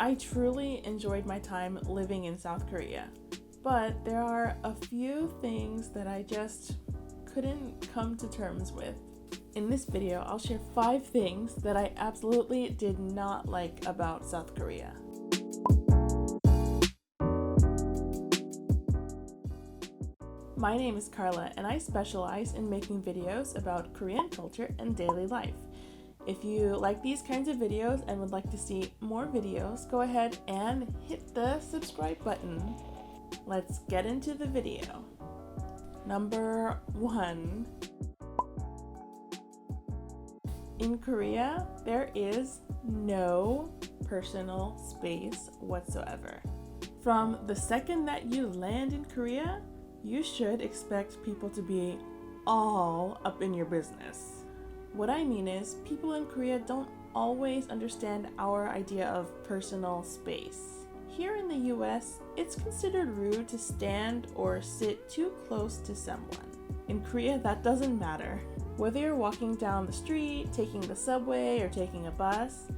I truly enjoyed my time living in South Korea, but there are a few things that I just couldn't come to terms with. In this video, I'll share 5 things that I absolutely did not like about South Korea. My name is Karla, and I specialize in making videos about Korean culture and daily life. If you like these kinds of videos and would like to see more videos, go ahead and hit the subscribe button. Let's get into the video. Number 1. In Korea, there is no personal space whatsoever. From the second that you land in Korea, you should expect people to be all up in your business. What I mean is, people in Korea don't always understand our idea of personal space. Here in the US, it's considered rude to stand or sit too close to someone. In Korea, that doesn't matter. Whether you're walking down the street, taking the subway, or taking a bus,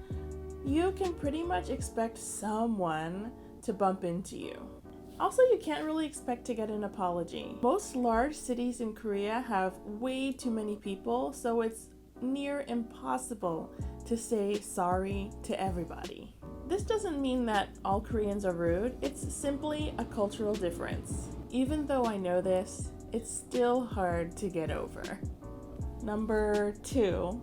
you can pretty much expect someone to bump into you. Also, you can't really expect to get an apology. Most large cities in Korea have way too many people, so it's near impossible to say sorry to everybody. This doesn't mean that all Koreans are rude, it's simply a cultural difference. Even though I know this, it's still hard to get over. Number 2.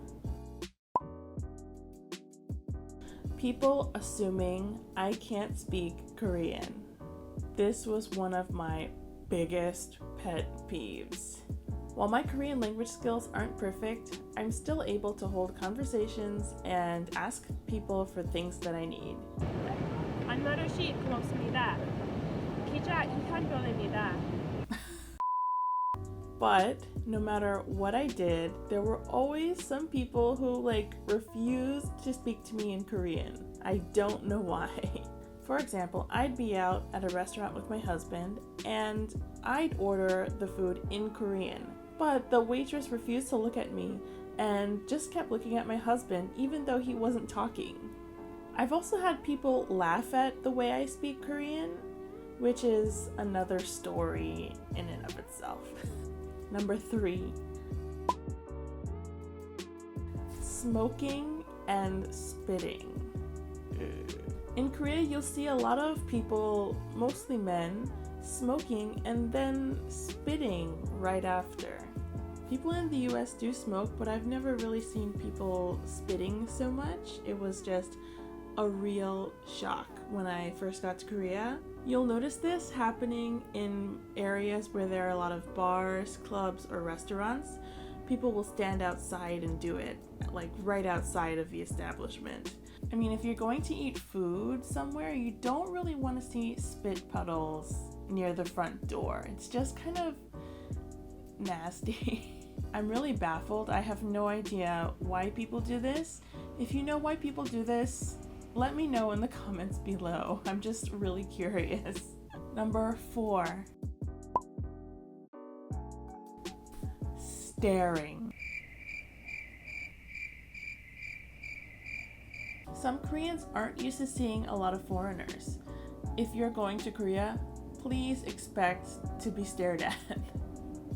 People assuming I can't speak Korean. This was one of my biggest pet peeves. While my Korean language skills aren't perfect, I'm still able to hold conversations and ask people for things that I need. 안나르시 고맙습니다. 기자 이한변입니다. But no matter what I did, there were always some people who refused to speak to me in Korean. I don't know why. For example, I'd be out at a restaurant with my husband and I'd order the food in Korean, but the waitress refused to look at me and just kept looking at my husband even though he wasn't talking. I've also had people laugh at the way I speak Korean, which is another story in and of itself. Number 3. Smoking and spitting. In Korea, you'll see a lot of people, mostly men, smoking and then spitting right after. People in the US do smoke, but I've never really seen people spitting so much. It was just a real shock when I first got to Korea. You'll notice this happening in areas where there are a lot of bars, clubs, or restaurants. People will stand outside and do it, right outside of the establishment. I mean, if you're going to eat food somewhere, you don't really want to see spit puddles near the front door. It's just kind of nasty. I'm really baffled. I have no idea why people do this. If you know why people do this, let me know in the comments below. I'm just really curious. Number 4. Staring. Some Koreans aren't used to seeing a lot of foreigners. If you're going to Korea, please expect to be stared at.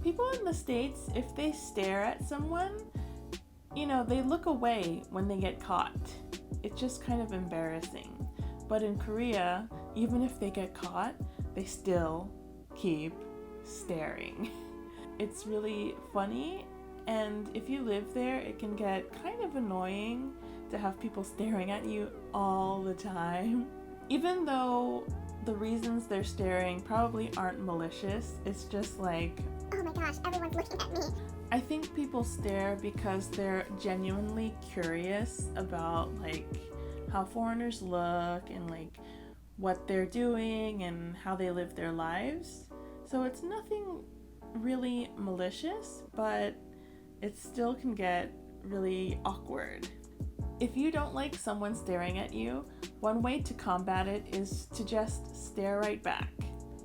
People in the States, if they stare at someone, they look away when they get caught. It's just kind of embarrassing. But in Korea, even if they get caught, they still keep staring. It's really funny, and if you live there, it can get kind of annoying to have people staring at you all the time. Even though the reasons they're staring probably aren't malicious, it's just like, oh my gosh, everyone's looking at me. I think people stare because they're genuinely curious about how foreigners look and what they're doing and how they live their lives. So it's nothing really malicious, but it still can get really awkward. If you don't like someone staring at you, one way to combat it is to just stare right back.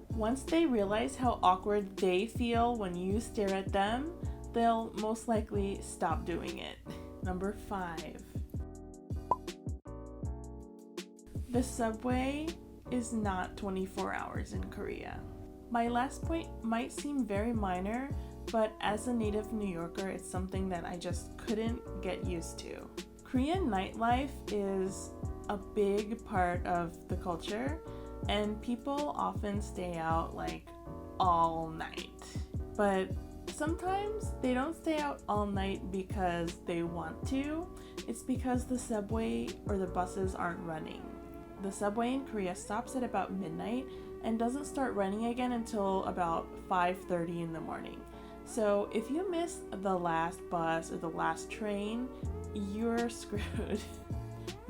Once they realize how awkward they feel when you stare at them, they'll most likely stop doing it. Number 5. The subway is not 24 hours in Korea. My last point might seem very minor, but as a native New Yorker, it's something that I just couldn't get used to. Korean nightlife is a big part of the culture, and people often stay out like all night. But sometimes they don't stay out all night because they want to. It's because the subway or the buses aren't running. The subway in Korea stops at about midnight and doesn't start running again until about 5:30 in the morning. So if you miss the last bus or the last train, you're screwed.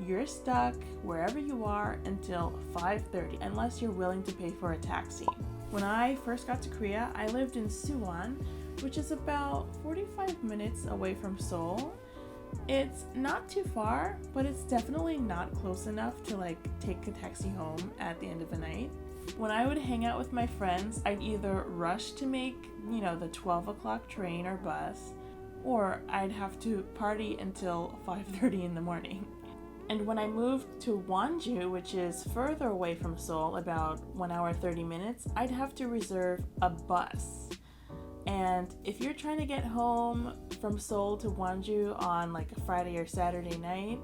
You're stuck wherever you are until 5:30 unless you're willing to pay for a taxi. When I first got to Korea, I lived in Suwon, which is about 45 minutes away from Seoul. It's not too far, but it's definitely not close enough to like take a taxi home at the end of the night. When I would hang out with my friends, I'd either rush to make, the 12 o'clock train or bus, or I'd have to party until 5:30 in the morning. And when I moved to Wonju, which is further away from Seoul, about 1 hour 30 minutes, I'd have to reserve a bus. And if you're trying to get home from Seoul to Wonju on like a Friday or Saturday night,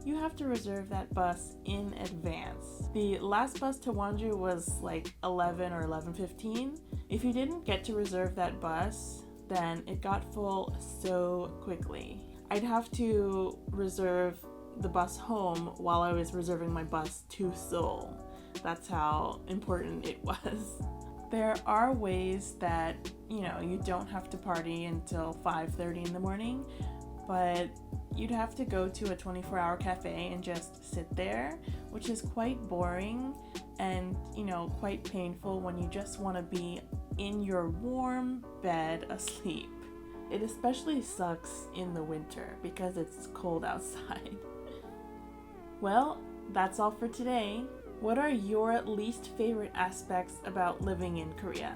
you have to reserve that bus in advance. The last bus to Wonju was like 11 or 11:15. If you didn't get to reserve that bus, then it got full so quickly. I'd have to reserve the bus home while I was reserving my bus to Seoul. That's how important it was. There are ways that, you don't have to party until 5:30 in the morning, but you'd have to go to a 24-hour cafe and just sit there, which is quite boring and, quite painful when you just want to be in your warm bed asleep. It especially sucks in the winter because it's cold outside. Well, that's all for today. What are your least favorite aspects about living in Korea?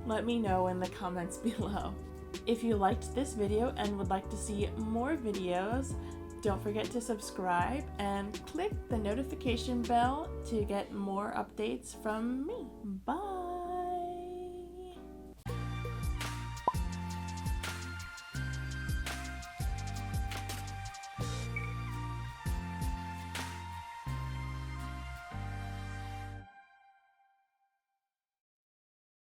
Let me know in the comments below. If you liked this video and would like to see more videos, don't forget to subscribe and click the notification bell to get more updates from me. Bye!